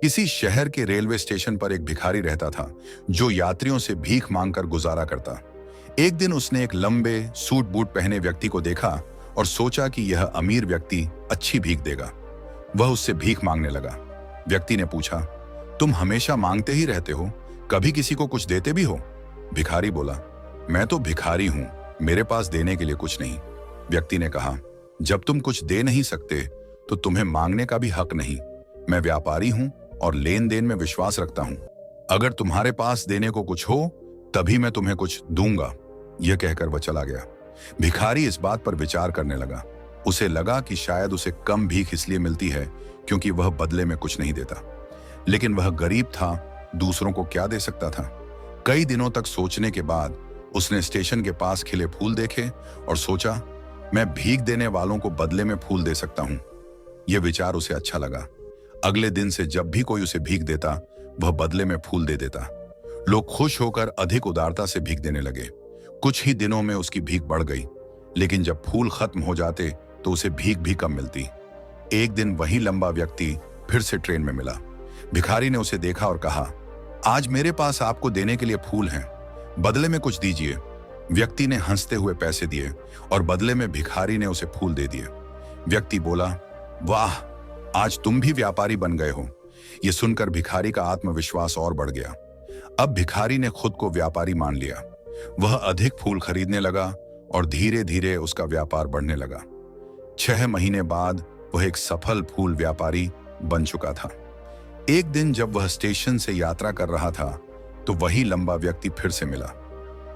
किसी शहर के रेलवे स्टेशन पर एक भिखारी रहता था जो यात्रियों से भीख मांगकर गुजारा करता। एक दिन उसने एक लंबे सूट बूट पहने व्यक्ति को देखा और सोचा कि यह अमीर व्यक्ति अच्छी भीख देगा। वह उससे भीख मांगने लगा। व्यक्ति ने पूछा, तुम हमेशा मांगते ही रहते हो, कभी किसी को कुछ देते भी हो? भिखारी बोला, मैं तो भिखारी हूं, मेरे पास देने के लिए कुछ नहीं। व्यक्ति ने कहा, जब तुम कुछ दे नहीं सकते तो तुम्हें मांगने का भी हक नहीं। मैं व्यापारी हूं और लेन देन में विश्वास रखता हूं। अगर तुम्हारे पास देने को कुछ हो तभी मैं तुम्हें कुछ दूंगा। यह कहकर वह चला गया। भिखारी इस बात पर विचार करने लगा। उसे लगा कि शायद उसे कम भीख इसलिए मिलती है क्योंकि वह बदले में कुछ नहीं देता। लेकिन वह गरीब था, दूसरों को क्या दे सकता था? कई दिनों तक सोचने के बाद उसने स्टेशन के पास खिले फूल देखे और सोचा, मैं भीख देने वालों को बदले में फूल दे सकता हूं। यह विचार उसे अच्छा लगा। अगले दिन से जब भी कोई उसे भीख देता वह बदले में फूल दे देता। लोग खुश होकर अधिक उदारता से भीख देने लगे। कुछ ही दिनों में उसकी भीख बढ़ गई, लेकिन जब फूल खत्म हो जाते तो उसे भीख भी कम मिलती। एक दिन वही लंबा व्यक्ति फिर से ट्रेन में मिला। भिखारी ने उसे देखा और कहा, आज मेरे पास आपको देने के लिए फूल हैं, बदले में कुछ दीजिए। व्यक्ति ने हंसते हुए पैसे दिए और बदले में भिखारी ने उसे फूल दे दिए। व्यक्ति बोला, वाह, आज तुम भी व्यापारी बन गए हो। यह सुनकर भिखारी का आत्मविश्वास और बढ़ गया। अब भिखारी ने खुद को व्यापारी मान लिया। वह अधिक फूल खरीदने लगा और धीरे धीरे उसका व्यापार बढ़ने लगा। 6 महीने बाद वह एक सफल फूल व्यापारी बन चुका था। एक दिन जब वह स्टेशन से यात्रा कर रहा था तो वही लंबा व्यक्ति फिर से मिला।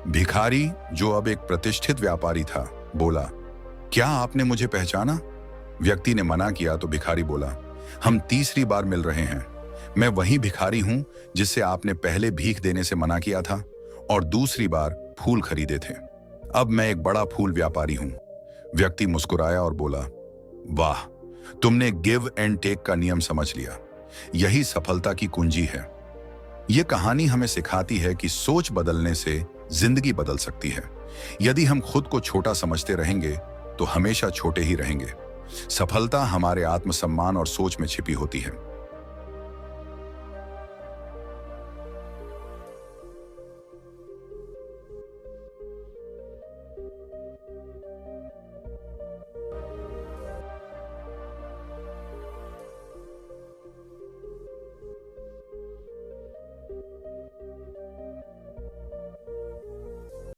भिखारी, जो अब एक प्रतिष्ठित व्यापारी था, बोला, क्या आपने मुझे पहचाना? व्यक्ति ने मना किया तो भिखारी बोला, हम तीसरी बार मिल रहे हैं। मैं वही भिखारी हूं जिससे आपने पहले भीख देने से मना किया था और दूसरी बार फूल खरीदे थे। अब मैं एक बड़ा फूल व्यापारी हूं। व्यक्ति मुस्कुराया और बोला, वाह, तुमने गिव एंड टेक का नियम समझ लिया। यही सफलता की कुंजी है। यह कहानी हमें सिखाती है कि सोच बदलने से जिंदगी बदल सकती है। यदि हम खुद को छोटा समझते रहेंगे तो हमेशा छोटे ही रहेंगे। सफलता हमारे आत्मसम्मान और सोच में छिपी होती है।